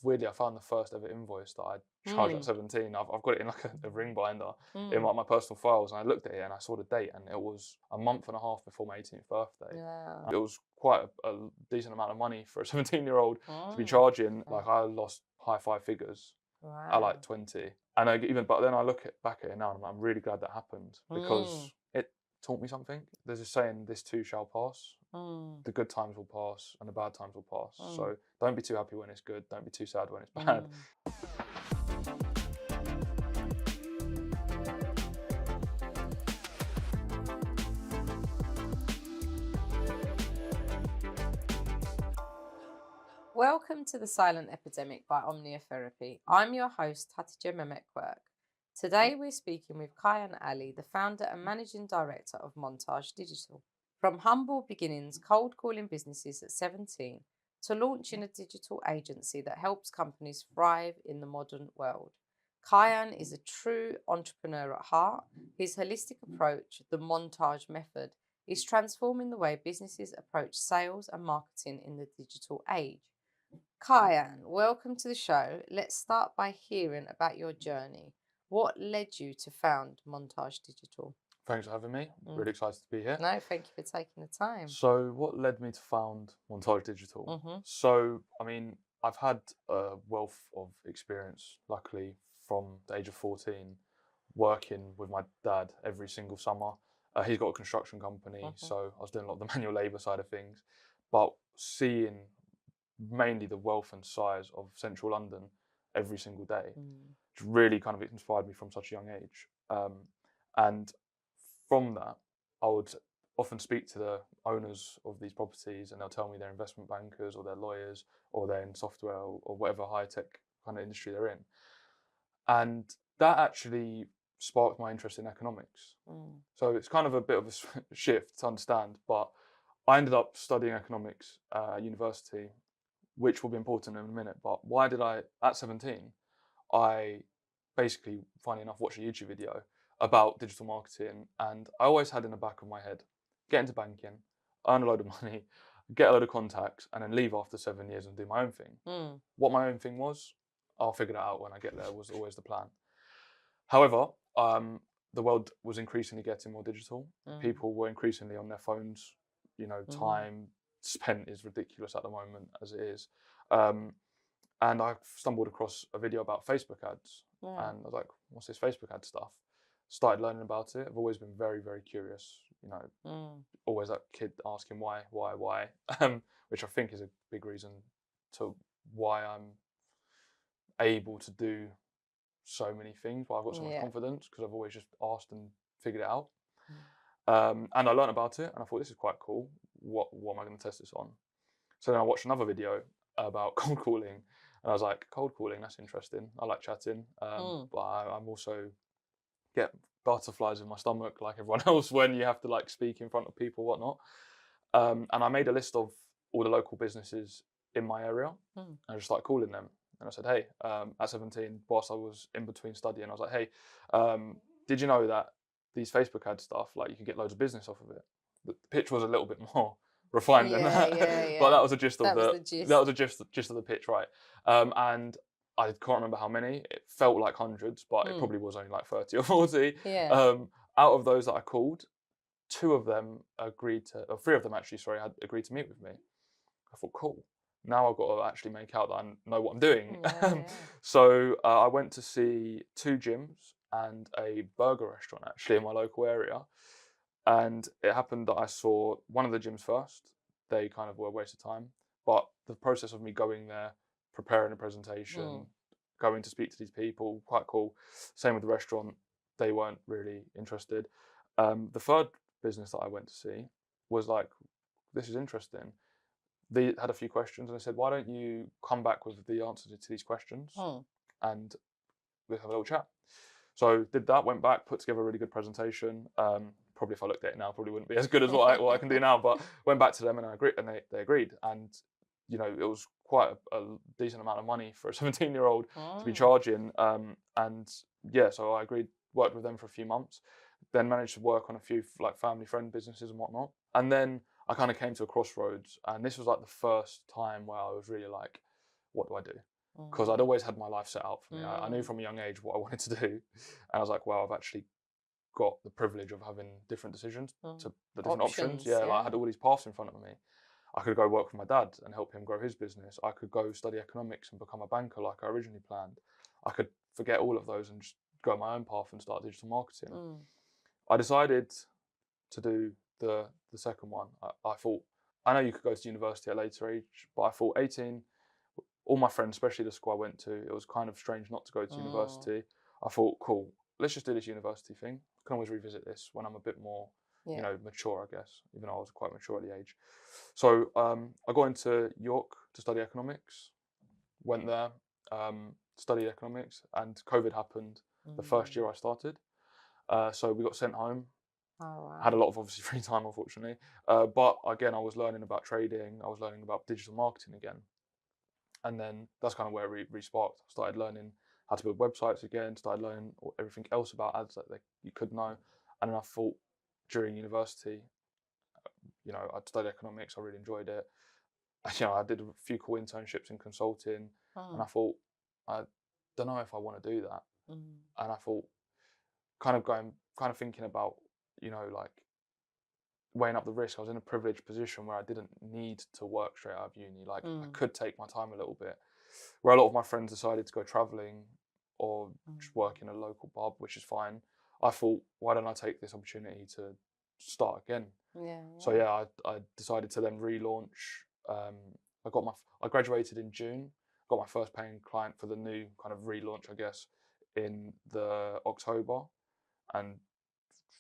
weirdly, I found the first ever invoice that I charged at 17. I've got it in like a ring binder in my personal files, and I looked at it and I saw the date, and it was a month and a half before my 18th birthday. Yeah. It was quite a decent amount of money for a 17-year-old to be Mm. charging. Like, I lost high five figures at like Wow. 20, and but then I back at it now, and I'm really glad that happened because it taught me something. There's a saying, "This too shall pass." Mm. The good times will pass and the bad times will pass. Mm. So don't be too happy when it's good. Don't be too sad when it's bad. Mm. Welcome to The Silent Epidemic by Omniotherapy. I'm your host, Hatice Mehmetquirk. Today we're speaking with Kyan Ali, the founder and managing director of Montaj Digital. From humble beginnings, cold calling businesses at 17, to launching a digital agency that helps companies thrive in the modern world. Kyan is a true entrepreneur at heart. His holistic approach, the Montage method, is transforming the way businesses approach sales and marketing in the digital age. Kyan, welcome to the show. Let's start by hearing about your journey. What led you to found Montage Digital? Thanks for having me. Really excited to be here. No, thank you for taking the time. So what led me to found Montaj Digital? Mm-hmm. So, I mean, I've had a wealth of experience, luckily, from the age of 14, working with my dad every single summer. He's got a construction company, so I was doing a lot of the manual labour side of things. But seeing mainly the wealth and size of central London every single day, which really kind of inspired me from such a young age. And from that, I would often speak to the owners of these properties, and they'll tell me they're investment bankers or they're lawyers or they're in software or whatever high tech kind of industry they're in. And that actually sparked my interest in economics. So it's kind of a bit of a shift to understand, but I ended up studying economics at university, which will be important in a minute. But why did at 17, I basically, funny enough, watched a YouTube video about digital marketing, and I always had in the back of my head, get into banking, earn a load of money, get a load of contacts, and then leave after 7 years and do my own thing. What my own thing was, I'll figure that out when I get there, was always the plan. However, the world was increasingly getting more digital. People were increasingly on their phones. Time spent is ridiculous at the moment as it is. And I stumbled across a video about Facebook ads, and I was like, "What's this Facebook ad stuff?" Started learning about it. I've always been very, very curious. Always that kid asking why, which I think is a big reason to why I'm able to do so many things. Why I've got so much confidence, because I've always just asked and figured it out. And I learned about it, and I thought, this is quite cool. What am I going to test this on? So then I watched another video about cold calling, and I was like, cold calling, that's interesting. I like chatting, but I'm also get butterflies in my stomach like everyone else when you have to like speak in front of people, whatnot. And I made a list of all the local businesses in my area, and I just started calling them. And I said, hey, at 17, whilst I was in between studying, I was like, hey, did you know that these Facebook ad stuff, like, you can get loads of business off of it? The pitch was a little bit more refined than that, but that was the gist of that was the gist of the pitch, right? And I can't remember how many. It felt like hundreds, but it probably was only like 30 or 40. Out of those that I called, three of them actually, sorry, had agreed to meet with me. I thought, cool. Now I've got to actually make out that I know what I'm doing. So I went to see 2 gyms and a burger restaurant actually in my local area. And it happened that I saw one of the gyms first. They kind of were a waste of time. But the process of me going there, preparing a presentation, going to speak to these people, quite cool. Same with the restaurant. They weren't really interested. The third business that I went to see was like, this is interesting. They had a few questions, and I said, why don't you come back with the answers to these questions and we'll have a little chat. So did that, went back, put together a really good presentation. Probably if I looked at it now, probably wouldn't be as good as what I can do now, but went back to them and I agreed, and they agreed. And it was quite a decent amount of money for a 17-year-old to be charging. And yeah, so I agreed, worked with them for a few months, then managed to work on a few like family friend businesses and whatnot. And then I kind of came to a crossroads, and this was like the first time where I was really like, what do I do? because I'd always had my life set out for me. I knew Mm. from a young age what I wanted to do, and I was like, well, I've actually got the privilege of having different decisions to the different options. Yeah, like I had all these paths in front of me. I could go work with my dad and help him grow his business. I could go study economics and become a banker like I originally planned. I could forget all of those and just go my own path and start digital marketing. I decided to do the second one. I thought, I know you could go to university at a later age, but I thought 18, all my friends, especially the school I went to, it was kind of strange not to go to university. I thought, cool, let's just do this university thing. I can always revisit this when I'm a bit more, mature, I guess, even though I was quite mature at the age. So I got into York to study economics, went there, studied economics, and COVID happened the first year I started. So we got sent home. Oh, wow. Had a lot of obviously free time, unfortunately. But again, I was learning about trading. I was learning about digital marketing again. And then that's kind of where it re-sparked. I started learning how to build websites again, started learning everything else about ads that you could know. And then I thought during university, I'd studied economics, I really enjoyed it. I did a few cool internships in consulting, and I thought, I don't know if I want to do that. And I thought, kind of thinking about, like weighing up the risk. I was in a privileged position where I didn't need to work straight out of uni. Like I could take my time a little bit. Where a lot of my friends decided to go traveling or just work in a local pub, which is fine. I thought, why don't I take this opportunity to start again? So yeah, I decided to then relaunch. I graduated in June. Got my first paying client for the new kind of relaunch, I guess, in the October, and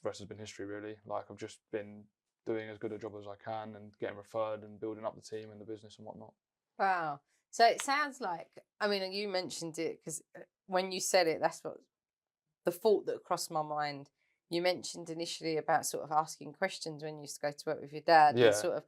the rest has been history really. Like I've just been doing as good a job as I can and getting referred and building up the team and the business and whatnot. Wow. So it sounds like, I mean, you mentioned it because when you said it, that's what the thought that crossed my mind. You mentioned initially about sort of asking questions when you used to go to work with your dad and Yeah, sort of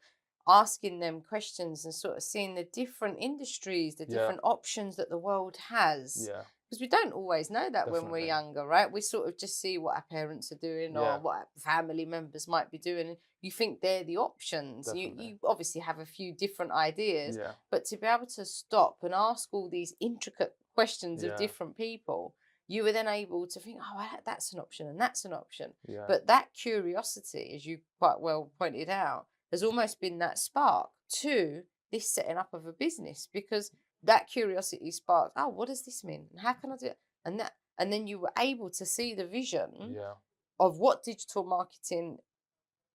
asking them questions and sort of seeing the different industries, the yeah, different options that the world has. yeah, Because we don't always know that when we're definitely. younger, right? We sort of just see what our parents are doing Yeah, or what our family members might be doing. And you think they're the options. definitely. You obviously have a few different ideas, Yeah, but to be able to stop and ask all these intricate questions of yeah, different people, you were then able to think, oh, that's an option and that's an option. yeah, But that curiosity, as you quite well pointed out, has almost been that spark to this setting up of a business, because that curiosity sparked, oh, what does this mean? And how can I do it? And then you were able to see the vision yeah, of what digital marketing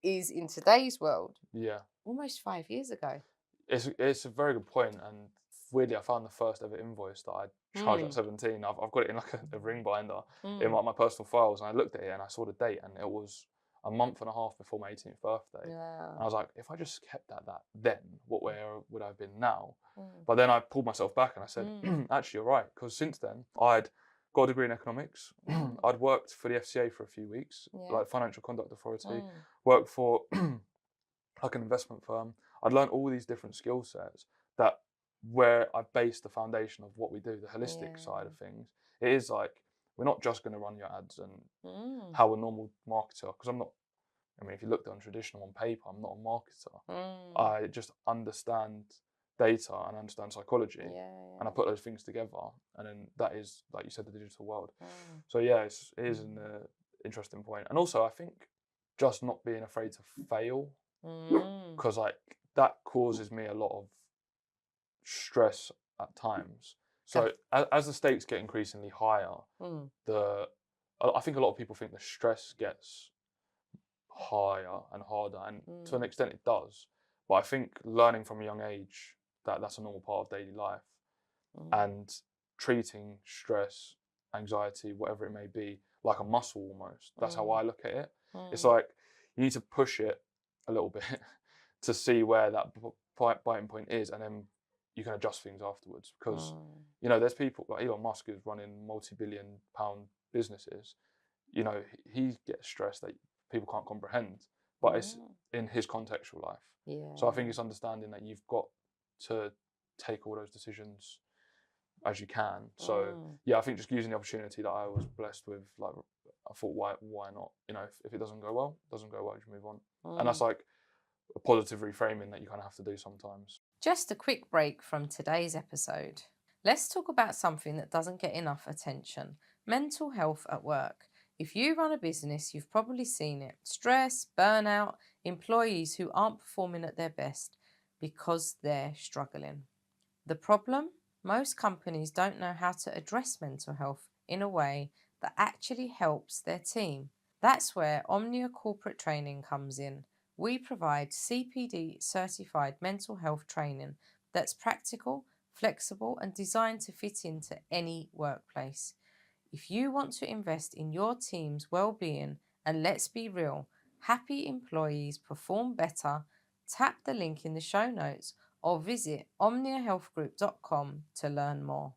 is in today's world yeah. almost 5 years ago. It's a very good point, and weirdly, I found the first ever invoice that I charged at 17. I've got it in like a ring binder in my personal files, and I looked at it and I saw the date, and it was a month and a half before my 18th birthday. And I was like, if I just kept that then, where would I have been now? But then I pulled myself back and I said, actually, you're right, because since then I'd got a degree in economics. I'd worked for the FCA for a few weeks, like Financial Conduct Authority, worked for like an investment firm. I'd learned all these different skill sets that where I based the foundation of what we do, the holistic side of things. It is like, we're not just going to run your ads and how a normal marketer, because if you looked on traditional on paper, I'm not a marketer. I just understand data and understand psychology, and I put those things together, and then that is, like you said, the digital world. So yeah, it is an interesting point. And also I think just not being afraid to fail, because like that causes me a lot of stress at times. So as the stakes get increasingly higher, I think a lot of people think the stress gets higher and harder, and to an extent it does. But I think learning from a young age that that's a normal part of daily life, and treating stress, anxiety, whatever it may be, like a muscle almost. That's how I look at it. It's like you need to push it a little bit to see where that biting point is, and then you can adjust things afterwards. Because there's people like Elon Musk is running multi-billion-pound businesses. He gets stressed that people can't comprehend, but it's in his contextual life. So I think it's understanding that you've got to take all those decisions as you can. So yeah, I think just using the opportunity that I was blessed with, like I thought, why not? If it doesn't go well, it doesn't go well, just move on. And that's like a positive reframing that you kind of have to do sometimes. Just a quick break from today's episode. Let's talk about something that doesn't get enough attention: mental health at work. If you run a business, you've probably seen it: stress, burnout, employees who aren't performing at their best because they're struggling. The problem? Most companies don't know how to address mental health in a way that actually helps their team. That's where Omnia Corporate Training comes in. We provide CPD certified mental health training that's practical, flexible, and designed to fit into any workplace. If you want to invest in your team's well-being, and let's be real, happy employees perform better, tap the link in the show notes or visit omniahealthgroup.com to learn more.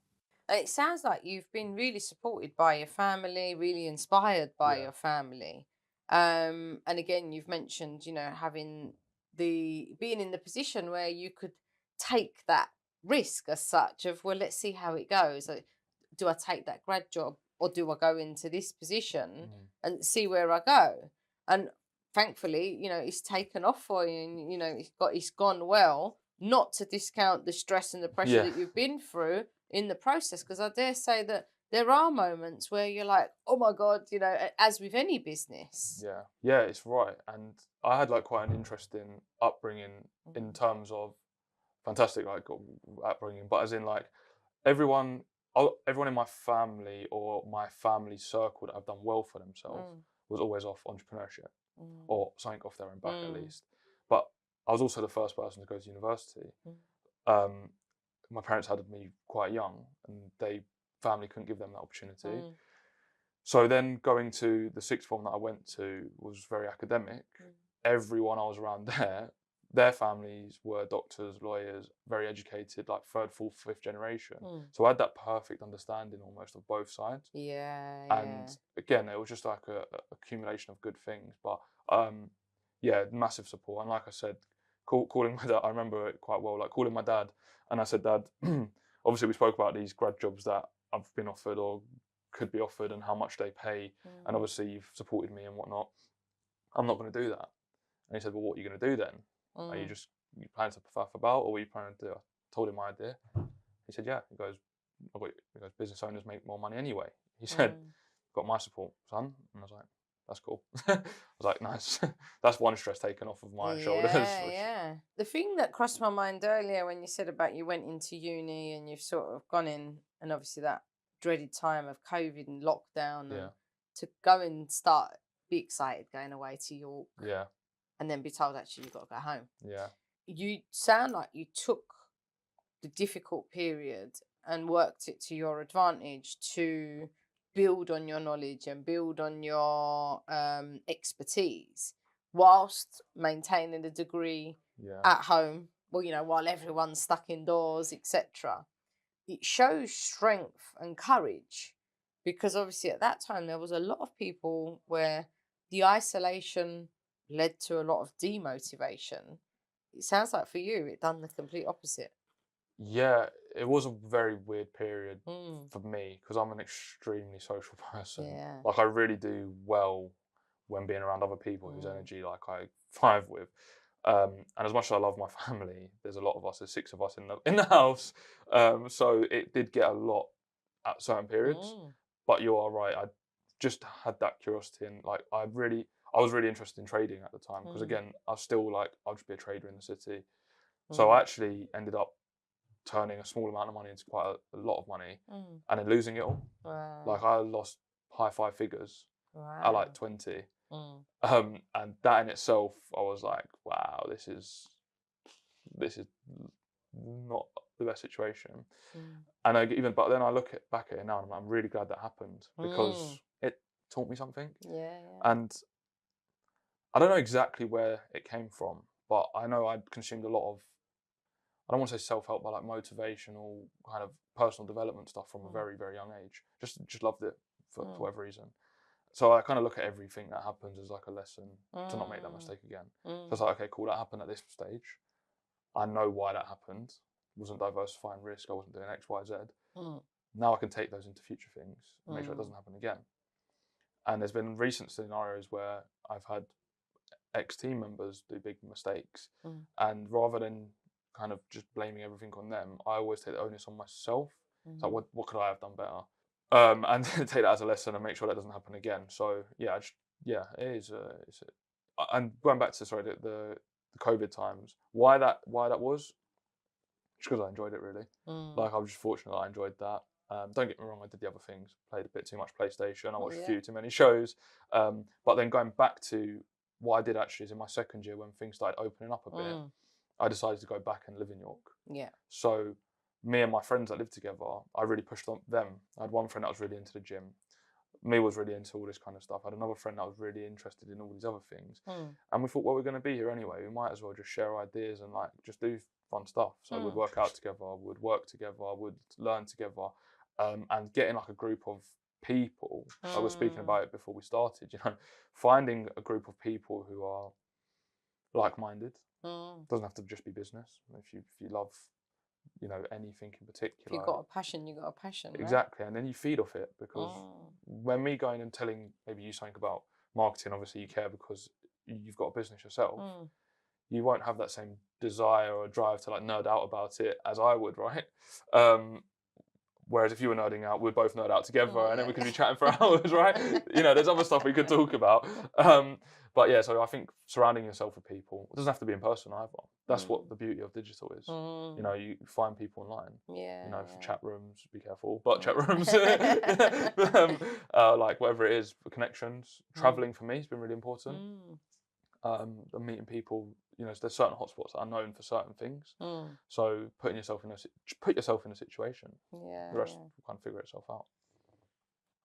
It sounds like you've been really supported by your family, really inspired by Yeah. your family. And again, you've mentioned, having being in the position where you could take that risk as such of, well, let's see how it goes. Like, do I take that grad job or do I go into this position Mm. and see where I go? And thankfully, it's taken off for you, and it's gone well. Not to discount the stress and the pressure Yeah. that you've been through in the process, because I dare say that there are moments where you're like, oh my God, as with any business. Yeah, yeah, it's right. And I had like quite an interesting upbringing in Mm, terms of fantastic upbringing, but as in like everyone, everyone in my family or my family circle that have done well for themselves mm, was always off entrepreneurship mm, or something off their own back at mm, least. But I was also the first person to go to university. mm, Um, my parents had me quite young, and they family couldn't give them that opportunity. mm, So then going to the sixth form that I went to was very academic. mm, Everyone I was around there, their families were doctors, lawyers, very educated, like third, fourth, fifth generation. mm. So I had that perfect understanding almost of both sides. Yeah, And yeah. again, it was just like a accumulation of good things. But yeah, massive support. And like I said, calling my dad, I remember it quite well, like calling my dad. And I said, Dad, obviously we spoke about these grad jobs that I've been offered or could be offered and how much they pay. And Mm, obviously you've supported me and whatnot. I'm not going to do that. And he said, well, what are you going to do then? Are you mm, just you planning to faff about, or what are you planning to do? I told him my idea. He said, yeah. He goes, business owners make more money anyway. He said, mm. got my support, son. And I was like, that's cool. I was like, nice. That's one stress taken off of my shoulders. Yeah, Which, yeah. The thing that crossed my mind earlier when you said about you went into uni and you've sort of gone in, and obviously that dreaded time of COVID and lockdown, yeah, and to go and start, be excited going away to York yeah, and then be told actually you've got to go home. yeah, You sound like you took the difficult period and worked it to your advantage to build on your knowledge and build on your expertise whilst maintaining a degree yeah, at home, well, while everyone's stuck indoors, etc. It shows strength and courage, because obviously at that time there was a lot of people where the isolation led to a lot of demotivation. It sounds like for you it done the complete opposite. yeah. It was a very weird period Mm, for me because I'm an extremely social person. yeah. Like I really do well when being around other people whose Mm, energy like I thrive with. And as much as I love my family, there's a lot of us. There's six of us in the house, so it did get a lot at certain periods. mm, But you are right. I just had that curiosity, and like I was really interested in trading at the time because mm, again, I was still like I'll just be a trader in the city. So mm, I actually ended up turning a small amount of money into quite a lot of money, mm. and then losing it all. Wow. Like I lost high five figures at like Wow. 20. Mm, And that in itself, I was like, wow, this is not the best situation. mm, And but then I look back at it now, and I'm really glad that happened mm. because it taught me something. Yeah, yeah. And I don't know exactly where it came from, but I know I'd consumed a lot of, I don't want to say self-help, but like motivational kind of personal development stuff from a Mm, very, very young age. Just loved it for mm, whatever reason. So I kind of look at everything that happens as like a lesson to not make that mm, mistake again. So it's mm, like, okay, cool, that happened at this stage. I know why that happened. Wasn't diversifying risk. I wasn't doing X, Y, Z. mm, Now I can take those into future things and make sure it mm, doesn't happen again. And there's been recent scenarios where I've had ex team members do big mistakes, mm, and rather than kind of just blaming everything on them, I always take the onus on myself It's like, what could I have done better? And take that as a lesson and make sure that doesn't happen again. So yeah, it is. And going back to the COVID times, why that was, just because I enjoyed it really. Like, I was just fortunate that I enjoyed that. Don't get me wrong, I did the other things. Played a bit too much PlayStation. I watched a few too many shows. But then going back to what I did actually is in my second year when things started opening up a bit, I decided to go back and live in York. Yeah. So me and my friends that lived together, I really pushed them. I had one friend that was really into the gym. Me was really into all this kind of stuff. I had another friend that was really interested in all these other things. And we thought, well, we're going to be here anyway. We might as well just share ideas and like just do fun stuff. So we'd work out together, we'd work together, we'd learn together, and getting like a group of people. I was speaking about it before we started. Finding a group of people who are like-minded. Doesn't have to just be business. If you love, anything in particular. If you've got a passion, you've got a passion. Exactly, and then you feed off it, because when me going and telling maybe you something about marketing, obviously you care because you've got a business yourself. You won't have that same desire or drive to like nerd out about it as I would, right? Whereas if you were nerding out, we'd both nerd out together, and then we could be chatting for hours, right? There's other stuff we could talk about. But yeah, so I think surrounding yourself with people, it doesn't have to be in person either. That's what the beauty of digital is. You find people online. For chat rooms, be careful, but chat rooms, like whatever it is, for connections. Traveling for me has been really important. Meeting people, there's certain hotspots that are known for certain things. So put yourself in a situation. The rest will kind of figure itself out.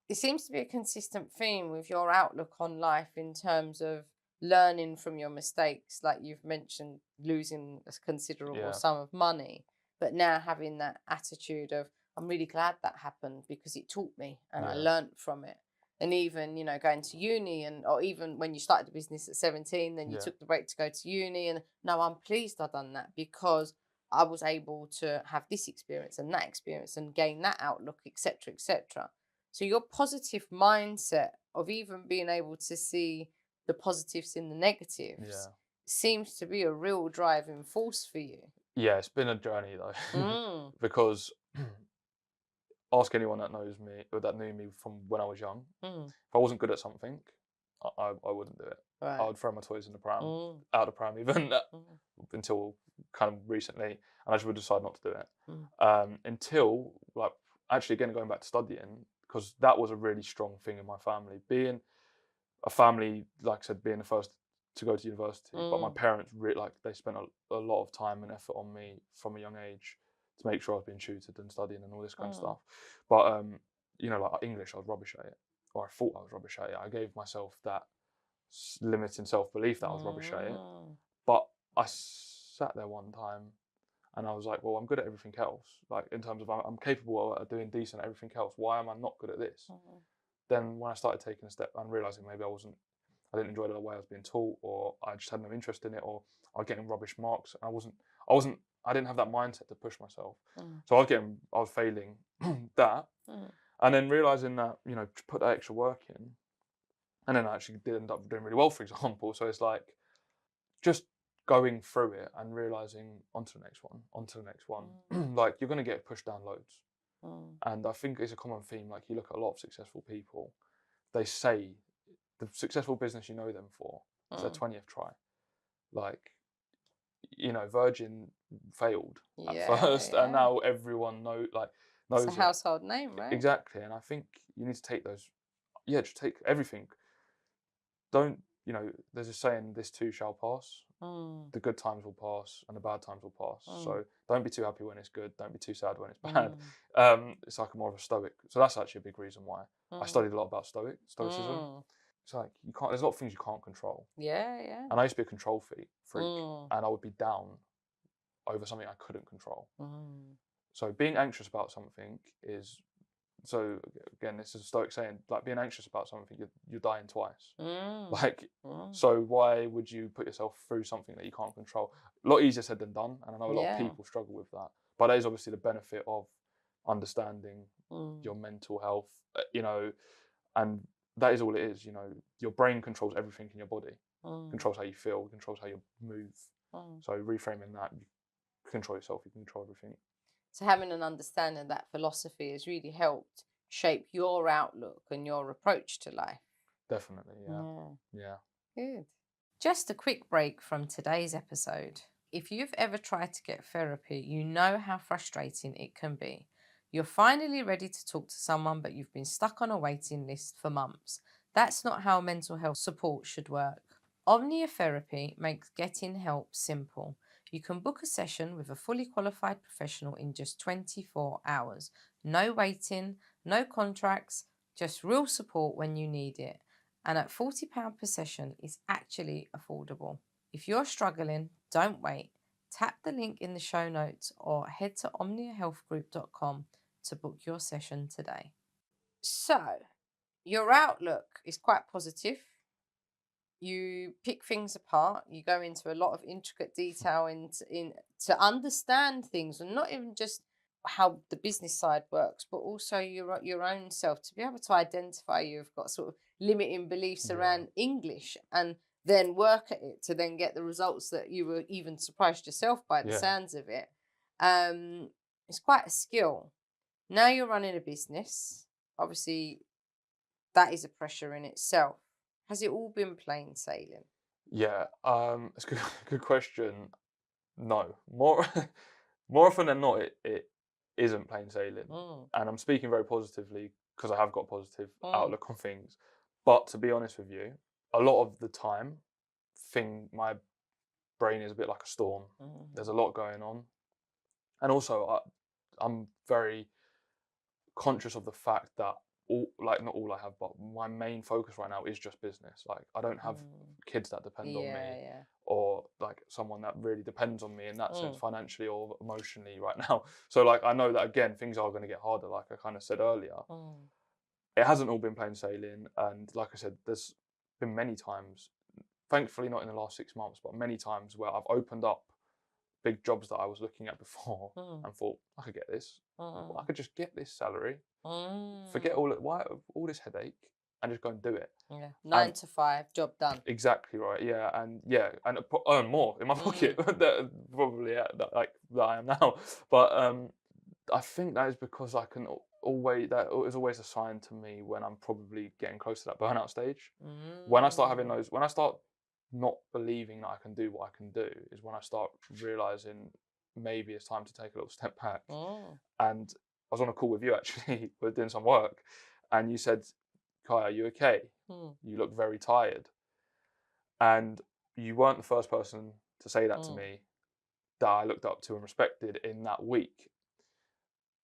It seems to be a consistent theme with your outlook on life in terms of learning from your mistakes. Like you've mentioned, losing a considerable sum of money, but now having that attitude of, I'm really glad that happened because it taught me and I learned from it. And even, going to uni, or even when you started the business at 17, then you took the break to go to uni, and no, I'm pleased I've done that because I was able to have this experience and that experience and gain that outlook, etc., etc. So your positive mindset of even being able to see the positives in the negatives seems to be a real driving force for you. Yeah, it's been a journey though, because ask anyone that knows me or that knew me from when I was young. If I wasn't good at something, I wouldn't do it. Right. I would throw my toys in the pram, out of the pram even, until kind of recently, and I just would decide not to do it. Until, like, actually again going back to studying, because that was a really strong thing in my family. Being a family, like I said, being the first to go to university, but my parents they spent a lot of time and effort on me from a young age to make sure I was being tutored and studying and all this kind of stuff. But like English, I was rubbish at it, or I thought I was rubbish at it. I gave myself that limiting self-belief that I was rubbish at it. But I sat there one time and I was like, well, I'm good at everything else. Like, in terms of I'm capable of doing decent at everything else. Why am I not good at this? Then when I started taking a step and realising maybe I didn't enjoy the way I was being taught, or I just had no interest in it, or I was getting rubbish marks, and I didn't have that mindset to push myself. So I was failing that. And then realising that, put that extra work in, and then I actually did end up doing really well, for example. So it's like just going through it and realising onto the next one. Like, you're going to get pushed down loads. And I think it's a common theme. Like, you look at a lot of successful people, they say the successful business you know them for is their 20th try. Like, Virgin failed at first, and now everyone knows it's a household name, right? Exactly. And I think you need to take those. Yeah, just take everything. Don't, there's a saying, this too shall pass. The good times will pass and the bad times will pass. So don't be too happy when it's good. Don't be too sad when it's bad. It's like more of a stoic. So that's actually a big reason why I studied a lot about stoicism. It's like, there's a lot of things you can't control. Yeah. And I used to be a control freak, and I would be down over something I couldn't control. So being anxious about something is, so again, this is a stoic saying, like, being anxious about something, you're dying twice. So why would you put yourself through something that you can't control? A lot easier said than done, and I know a lot of people struggle with that. But that is obviously the benefit of understanding your mental health, and that is all it is. Your brain controls everything in your body, controls how you feel, controls how you move. So reframing that, you control yourself, you can control everything. So having an understanding of that philosophy has really helped shape your outlook and your approach to life. Definitely, yeah. Yeah, Yeah. good. Just a quick break from today's episode. If you've ever tried to get therapy, you know how frustrating it can be. You're finally ready to talk to someone, but you've been stuck on a waiting list for months. That's not how mental health support should work. Omnia Therapy makes getting help simple. You can book a session with a fully qualified professional in just 24 hours. No waiting, no contracts, just real support when you need it. And at £40 per session is actually affordable. If you're struggling, don't wait. Tap the link in the show notes or head to omniahealthgroup.com to book your session today. So, your outlook is quite positive. You pick things apart. You go into a lot of intricate detail to understand things, and not even just how the business side works, but also your own self, to be able to identify you've got sort of limiting beliefs Yeah. around English, and then work at it to then get the results that you were even surprised yourself by the Yeah. sounds of it. It's quite a skill. Now you're running a business. Obviously, that is a pressure in itself. Has it all been plain sailing? Yeah. It's a good, good question. No. More more often than not, it isn't plain sailing. Mm, And I'm speaking very positively because I have got a positive mm, outlook on things. But to be honest with you, a lot of the time, my brain is a bit like a storm. There's a mhm, lot going on. And also, I'm very conscious of the fact that not all I have, but my main focus right now is just business. Like I don't have mm. kids that depend on Yeah, me, yeah. or like someone that really depends on me in that sense, Mm, financially or emotionally right now. So like I know that again, things are going to get harder. Like I kind of said earlier, mm, it hasn't all been plain sailing, and like I said, there's been many times, thankfully not in the last 6 months, but many times where I've opened up big jobs that I was looking at before mm, and thought I could get this. I mm, could just get this salary, forget mm. all this headache, and just go and do it. Yeah. And 9 to 5, job done. exactly right, yeah, and earn more in my pocket Mm, that probably that I am now. But I think that is because I can always that is always a sign to me when I'm probably getting close to that burnout stage. mm. When I start not believing that I can do what I can do, is when I start realizing maybe it's time to take a little step back. Mm, And I was on a call with you actually, we're doing some work, and you said, "Kai, are you okay? mm, You look very tired." And you weren't the first person to say that to mm, me that I looked up to and respected in that week.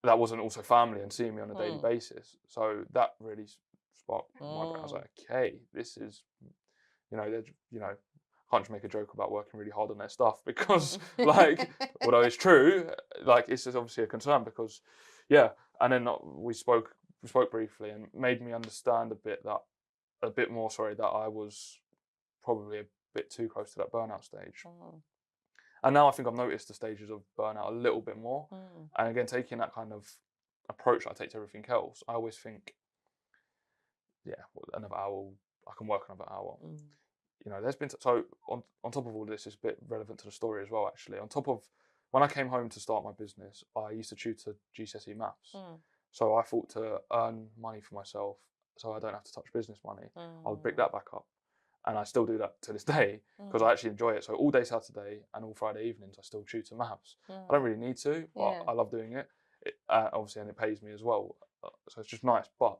That wasn't also family and seeing me on a daily mm, basis. So that really sparked my brain. I was mm. like, okay, this is, can't just make a joke about working really hard on their stuff because, like, although it's true, like, it's just obviously a concern because, yeah. And then we spoke briefly and made me understand a bit more, sorry, that I was probably a bit too close to that burnout stage. Mm, And now I think I've noticed the stages of burnout a little bit more. mm, And again, taking that kind of approach I take to everything else, I always think, yeah, well, another hour, I can work another hour. mm, There's been so on top of all this, it's a bit relevant to the story as well. Actually, on top of when I came home to start my business, I used to tutor GCSE maths. mm, So I thought to earn money for myself, so I don't have to touch business money. I would pick mm, that back up, and I still do that to this day because mm, I actually enjoy it. So all day Saturday and all Friday evenings, I still tutor maths. I don't mm. really need to, but Yeah. I love doing it. Obviously, and it pays me as well, so it's just nice. But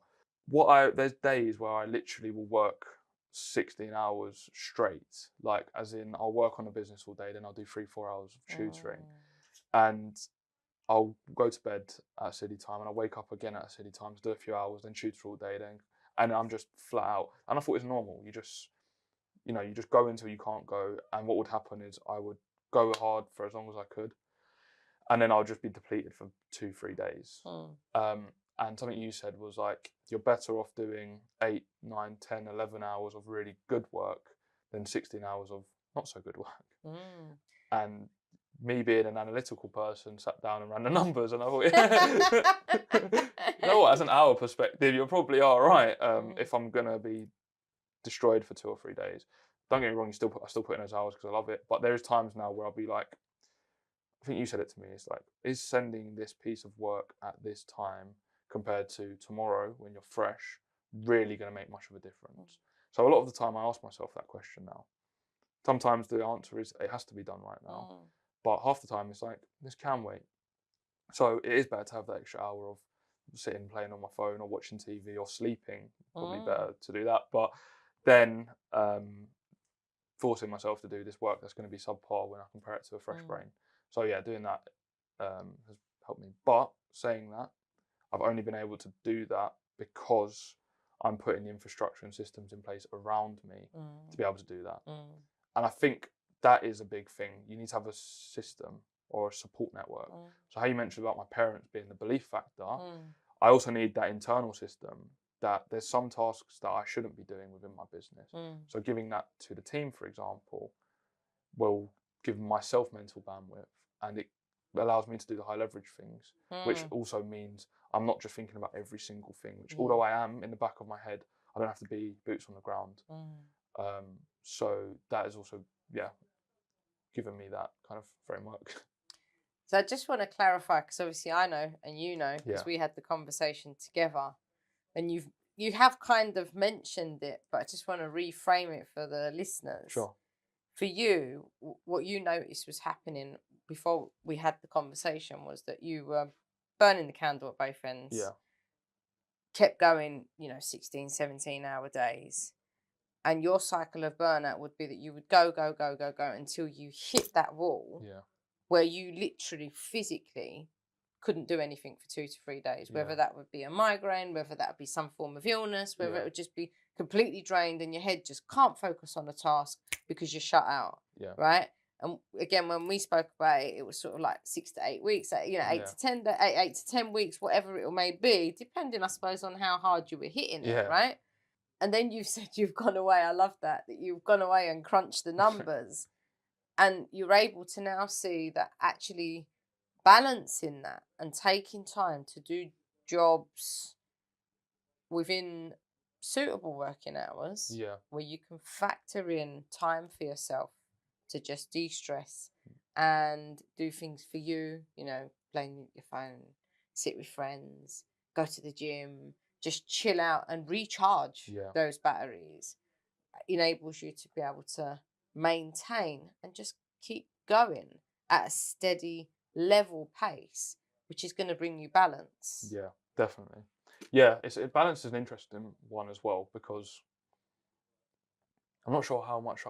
there's days where I literally will work 16 hours straight, like as in I'll work on a business all day, then I'll do 3-4 hours of tutoring, Mm, and I'll go to bed at a silly time and I'll wake up again at a silly time to do a few hours, then tutor all day, and I'm just flat out. And I thought it's normal. You just go until you can't go. And what would happen is I would go hard for as long as I could, and then I'll just be depleted for 2-3 days. mm, Um, and something you said was like, you're better off doing 8, 9, 10, 11 hours of really good work than 16 hours of not so good work. mm. And me being an analytical person sat down and ran the numbers, and I thought, you know what, as an hour perspective, you're probably all right. Mm, If I'm gonna be destroyed for 2 or 3 days, don't get me wrong, I still put in those hours because I love it. But there's times now where I'll be like, I think you said it to me. It's like, is sending this piece of work at this time compared to tomorrow when you're fresh really going to make much of a difference? So a lot of the time I ask myself that question now. Sometimes the answer is it has to be done right now. But half the time it's like, this can wait. So it is better to have that extra hour of sitting playing on my phone or watching TV or sleeping. Probably better to do that. But then forcing myself to do this work that's going to be subpar when I compare it to a fresh brain. So yeah, doing that has helped me. But saying that, I've only been able to do that because I'm putting the infrastructure and systems in place around me to be able to do that. And I think that is a big thing. You need to have a system or a support network. So how you mentioned about my parents being the belief factor, I also need that internal system that there's some tasks that I shouldn't be doing within my business. So giving that to the team, for example, will give myself mental bandwidth, and it allows me to do the high leverage things, which also means I'm not just thinking about every single thing, which although I am in the back of my head, I don't have to be boots on the ground. So that is also, given me that kind of framework. So I just want to clarify, because obviously I know and you know, because we had the conversation together, and you have kind of mentioned it, but I just want to reframe it for the listeners. Sure. For you, what you noticed was happening before we had the conversation was that you were burning the candle at both ends. Yeah. Kept going, 16, 17-hour days. And your cycle of burnout would be that you would go until you hit that wall where you literally physically couldn't do anything for 2 to 3 days, whether that would be a migraine, whether that would be some form of illness, whether it would just be completely drained and your head just can't focus on a task because you're shut out, right? And again, when we spoke about it, it was sort of like 6 to 8 weeks, 8 to 10 weeks, whatever it may be, depending, I suppose, on how hard you were hitting it, right? And then you said you've gone away. I love that you've gone away and crunched the numbers. And you're able to now see that actually balancing that and taking time to do jobs within suitable working hours where you can factor in time for yourself to just de-stress and do things for you, playing your phone, sit with friends, go to the gym, just chill out and recharge those batteries, enables you to be able to maintain and just keep going at a steady level pace, which is going to bring you balance. Yeah, definitely. Yeah, balance is an interesting one as well, because I'm not sure how much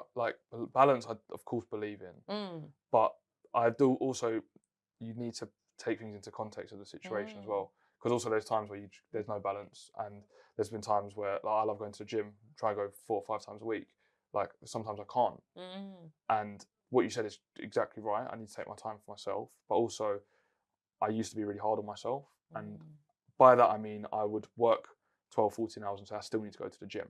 balance I of course believe in, but I do also, you need to take things into context of the situation as well, because also there's times where there's no balance, and there's been times where I love going to the gym, try and go 4 or 5 times a week, like sometimes I can't, and what you said is exactly right. I need to take my time for myself, but also I used to be really hard on myself, and by that I mean I would work 12, 14 hours and say I still need to go to the gym,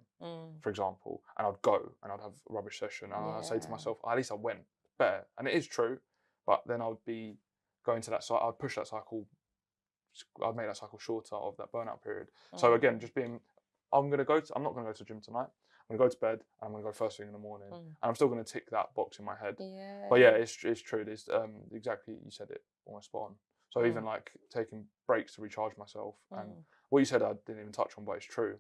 for example, and I'd go and I'd have a rubbish session, and I'd say to myself, at least I went, better. And it is true, but then I would be going to that cycle, I'd push that cycle, I'd make that cycle shorter of that burnout period. So again, just being, I'm not going to go to the gym tonight, I'm going to go to bed, and I'm going to go first thing in the morning, and I'm still going to tick that box in my head. But yeah, it's true, it's exactly, you said it almost spot on. So even like taking breaks to recharge myself, and what you said I didn't even touch on, but it's true.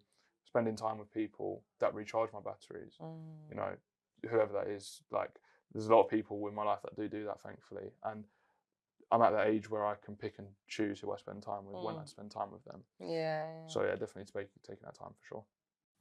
Spending time with people that recharge my batteries, whoever that is. Like, there's a lot of people in my life that do that, thankfully, and I'm at that age where I can pick and choose who I spend time with, when I spend time with them. So yeah, definitely taking that time for sure.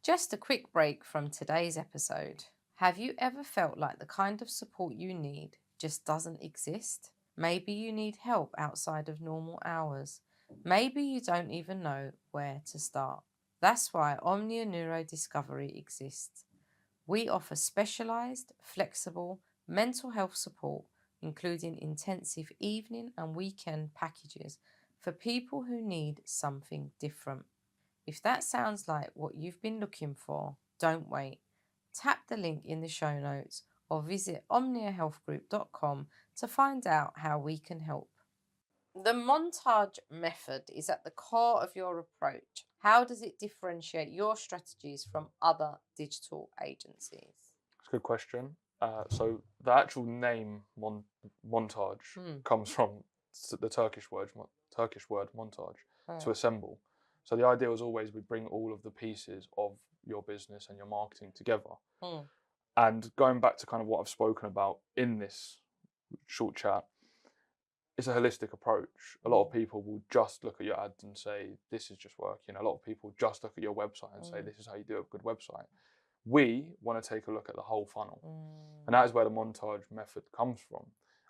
Just a quick break from today's episode. Have you ever felt like the kind of support you need just doesn't exist? Maybe you need help outside of normal hours. Maybe you don't even know where to start. That's why Omnia Neurodiscovery exists. We offer specialised, flexible mental health support, including intensive evening and weekend packages for people who need something different. If that sounds like what you've been looking for, don't wait. Tap the link in the show notes or visit omniahealthgroup.com to find out how we can help. The Montaj method is at the core of your approach. How does it differentiate your strategies from other digital agencies? It's a good question. So the actual name montage comes from the Turkish word montage, to assemble. So the idea was always we bring all of the pieces of your business and your marketing together. And going back to kind of what I've spoken about in this short chat, it's a holistic approach. A lot of people will just look at your ads and say, this is just working. A lot of people just look at your website and say, this is how you do a good website. We want to take a look at the whole funnel. And that is where the montage method comes from.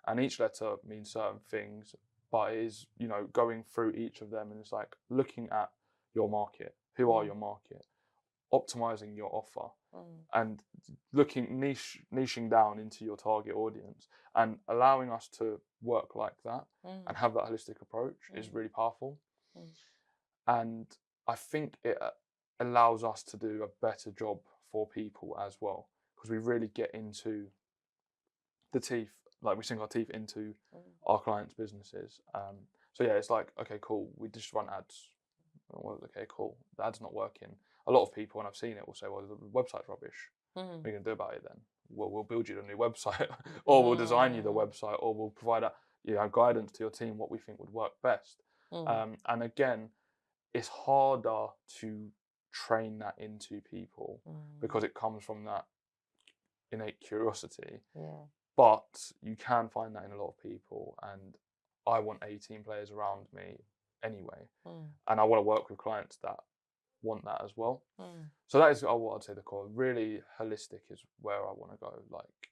And each letter means certain things, but it is, going through each of them, and it's like looking at your market. Who are your market? Optimizing your offer, and niching down into your target audience, and allowing us to work like that and have that holistic approach is really powerful. And I think it allows us to do a better job for people as well, because we really get into the teeth, like we sink our teeth into our clients' businesses. So yeah, it's like, okay, cool, we just run ads. Well, okay, cool, the ad's not working. A lot of people, and I've seen it, will say, well, the website's rubbish. What are you going to do about it then? Well, we'll build you a new website, or we'll design you the website, or we'll provide guidance to your team what we think would work best. And again, it's harder to train that into people because it comes from that innate curiosity. But you can find that in a lot of people, and I want 18 players around me anyway, and I want to work with clients that want that as well. So that is what I'd say the core. Really holistic is where I want to go.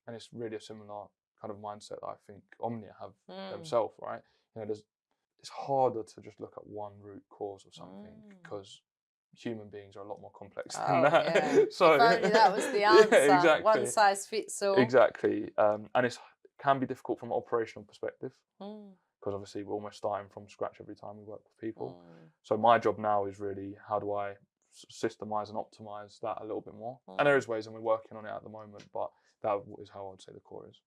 And it's really a similar kind of mindset that I think Omnia have themselves, right? It's harder to just look at one root cause of something because human beings are a lot more complex than that. Yeah. So if only that was the answer. Yeah, exactly. One size fits all. Exactly. And it can be difficult from an operational perspective, because obviously we're almost starting from scratch every time we work with people. So my job now is really, how do I systemize and optimize that a little bit more? And there is ways, and we're working on it at the moment, but that is how I'd say the core is.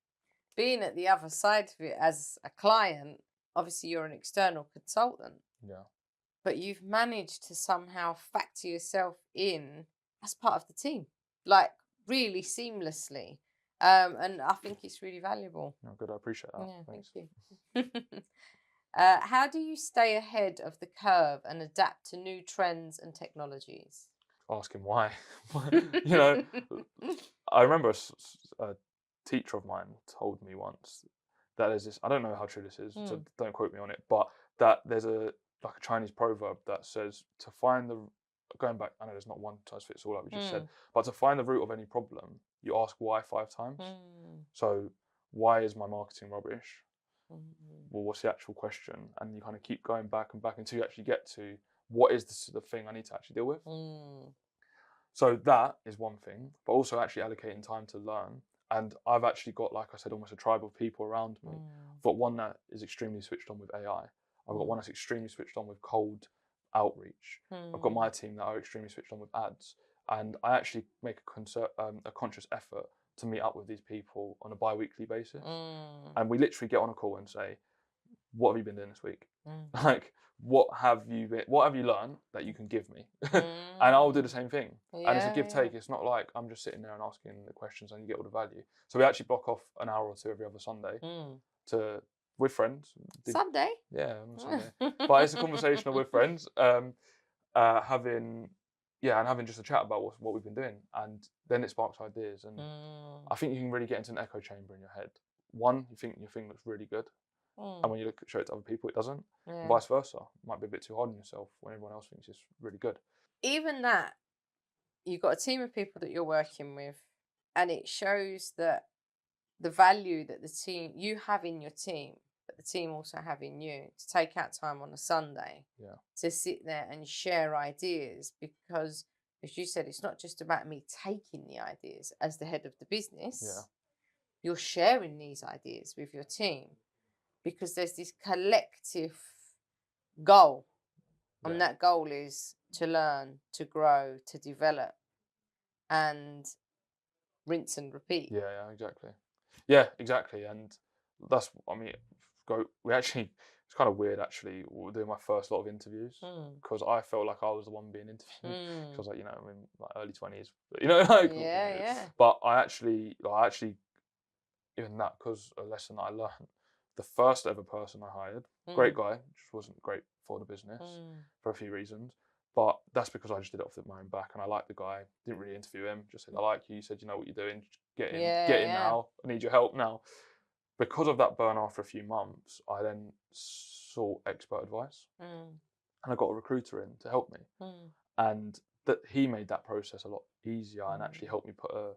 Being at the other side of it as a client, obviously you're an external consultant. Yeah. But you've managed to somehow factor yourself in as part of the team, like really seamlessly. And I think it's really valuable. No, good, I appreciate that. Yeah, Thanks. thank you. How do you stay ahead of the curve and adapt to new trends and technologies? Asking why. I remember a teacher of mine told me once that there's this, I don't know how true this is, so don't quote me on it, but that there's a Chinese proverb that says, going back, I know there's not one size fits all like we just said, but to find the root of any problem, you ask why 5 times. So why is my marketing rubbish? Well, what's the actual question? And you kind of keep going back and back until you actually get to what is the thing I need to actually deal with. So that is one thing, but also actually allocating time to learn. And I've actually got, like I said, almost a tribe of people around me. I've got one that is extremely switched on with AI. I've got one that's extremely switched on with cold outreach. I've got my team that are extremely switched on with ads. And I actually make a conscious effort to meet up with these people on a bi-weekly basis. And we literally get on a call and say, what have you been doing this week? Like, what have you learned that you can give me? And I'll do the same thing. And it's a give take. It's not like I'm just sitting there and asking the questions and you get all the value. So we actually block off an hour or two every other Sunday with friends. Sunday? Yeah, on Sunday. But it's a conversation with friends, having just a chat about what we've been doing, and then it sparks ideas. And I think you can really get into an echo chamber in your head. One, you think your thing looks really good, and when you show it to other people, it doesn't. And vice versa. It might be a bit too hard on yourself when everyone else thinks it's really good. Even that, you've got a team of people that you're working with, and it shows that the value that you have in your team, but the team also have in you, to take out time on a Sunday to sit there and share ideas. Because, as you said, it's not just about me taking the ideas as the head of the business. You're sharing these ideas with your team because there's this collective goal. And that goal is to learn, to grow, to develop, and rinse and repeat. Yeah, exactly. Yeah, exactly. And that's, we actually, it's kind of weird actually, we're doing my first lot of interviews because I felt like I was the one being interviewed. Because I was like, I'm in like early 20s, Yeah. But I actually even that, because a lesson that I learned, the first ever person I hired, Mm. great guy, just wasn't great for the business Mm. for a few reasons. But that's because I just did it off my own back, and I liked the guy. Didn't really interview him. Just said, "I like you." You said, "You know what you're doing. Just get in. Get in Yeah. now. I need your help now." Because of that burn after a few months, I then sought expert advice, Mm. and I got a recruiter in to help me, Mm. and that he made that process a lot easier and actually helped me put a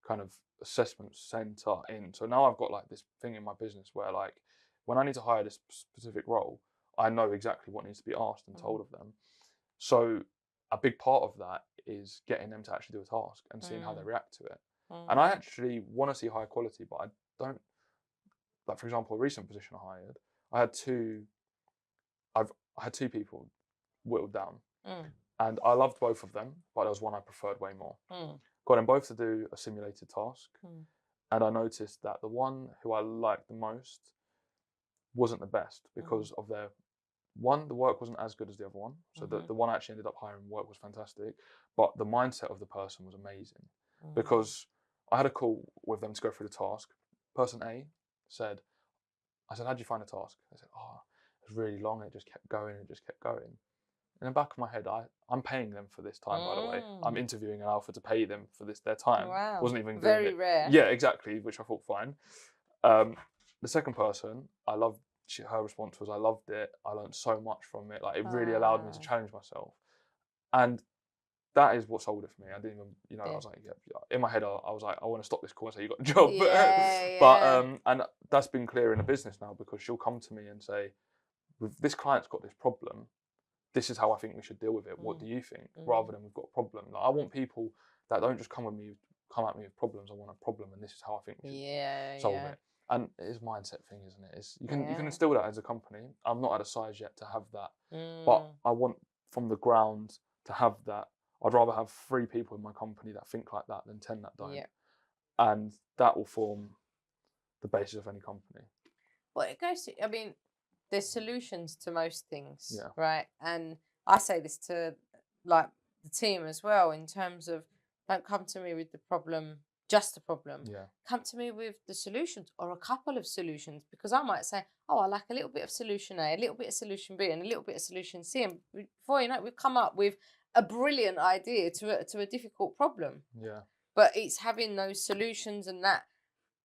kind of assessment center in. So now I've got like this thing in my business where, like, when I need to hire this specific role, I know exactly what needs to be asked and told of them. So a big part of that is getting them to actually do a task and seeing how they react to it. And I actually want to see high quality, but I don't. Like, for example, a recent position I hired, I had two. I had two people whittled down, and I loved both of them, but there was one I preferred way more. Got them both to do a simulated task, and I noticed that the one who I liked the most wasn't the best because of their one, the work wasn't as good as the other one. So the one I actually ended up hiring, work was fantastic, but the mindset of the person was amazing. Because I had a call with them to go through the task. Person A said, I said, "How'd you find the task?" They said, "Oh, it was really long. It just kept going and just kept going." In the back of my head, I'm paying them for this time, by the way. I'm interviewing an alpha to pay them for their time. Wow. Wasn't even doing Very it. rare. Yeah, exactly, which I thought fine. The second person, I loved. Her response was, "I loved it. I learned so much from it. Like, it really allowed me to challenge myself." And that is what sold it for me. I didn't even, I was like, yeah. In my head, I was like, I want to stop this call and say you got a job. Yeah, But and that's been clear in the business now, because she'll come to me and say, this client's got this problem. This is how I think we should deal with it. What do you think? Rather than, we've got a problem. Like, I want people that don't just come at me with problems. I want a problem, and this is how I think we should solve it. And it's a mindset thing, isn't it? You can instill that as a company. I'm not at a size yet to have that, but I want from the ground to have that. I'd rather have 3 people in my company that think like that than 10 that don't. And that will form the basis of any company. Well, it goes to, I mean, there's solutions to most things, Yeah. right? And I say this to, like, the team as well, in terms of, don't come to me with the problem, just a problem. Yeah. Come to me with the solutions, or a couple of solutions, because I might say, oh, I like a little bit of solution A, a little bit of solution B, and a little bit of solution C. And before you know it, we've come up with a brilliant idea to a difficult problem. Yeah. But it's having those solutions and that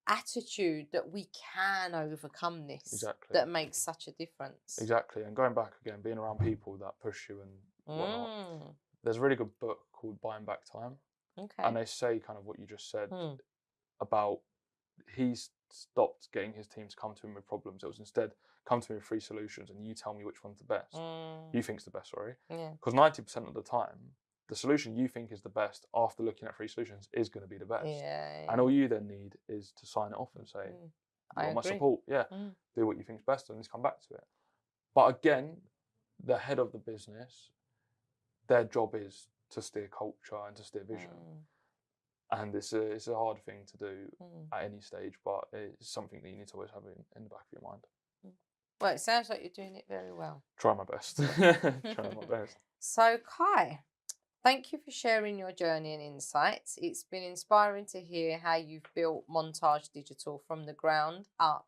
attitude that we can overcome this that makes such a difference. Exactly. And going back again, being around people that push you and whatnot. There's a really good book called Buying Back Time. Okay. And they say kind of what you just said about, he's stopped getting his team to come to him with problems. It was instead, come to me with 3 solutions and you tell me which one's the best. You think's the best, sorry. Yeah. Because 90% of the time, the solution you think is the best after looking at 3 solutions is going to be the best. Yeah. And all you then need is to sign it off and say, you want my support. Yeah. Do what you think's best and just come back to it. But again, the head of the business, their job is to steer culture and to steer vision. And it's a hard thing to do at any stage, but it's something that you need to always have in the back of your mind. Well, it sounds like you're doing it very well. Try my best. Try my best. So, Kai, thank you for sharing your journey and insights. It's been inspiring to hear how you've built Montaj Digital from the ground up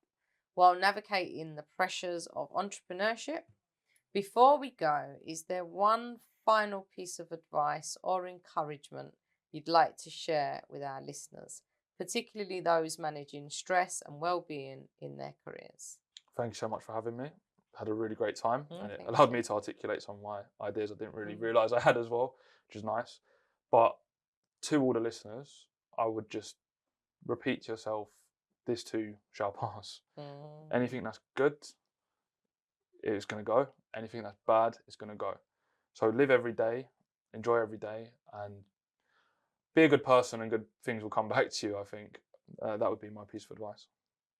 while navigating the pressures of entrepreneurship. Before we go, is there one final piece of advice or encouragement you'd like to share with our listeners, particularly those managing stress and well-being in their careers? Thank you so much for having me. Had a really great time, and it allowed me to articulate some of my ideas I didn't really realise I had as well, which is nice. But to all the listeners, I would just repeat to yourself, this too shall pass. Anything that's good is going to go. Anything that's bad is going to go. So live every day, enjoy every day, and be a good person, and good things will come back to you, I think. That would be my piece of advice.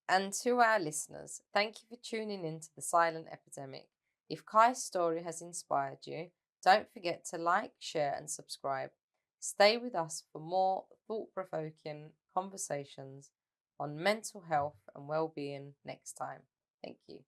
And to our listeners, thank you for tuning in to The Silent Epidemic. If Kai's story has inspired you, don't forget to like, share and subscribe. Stay with us for more thought-provoking conversations on mental health and well-being next time. Thank you.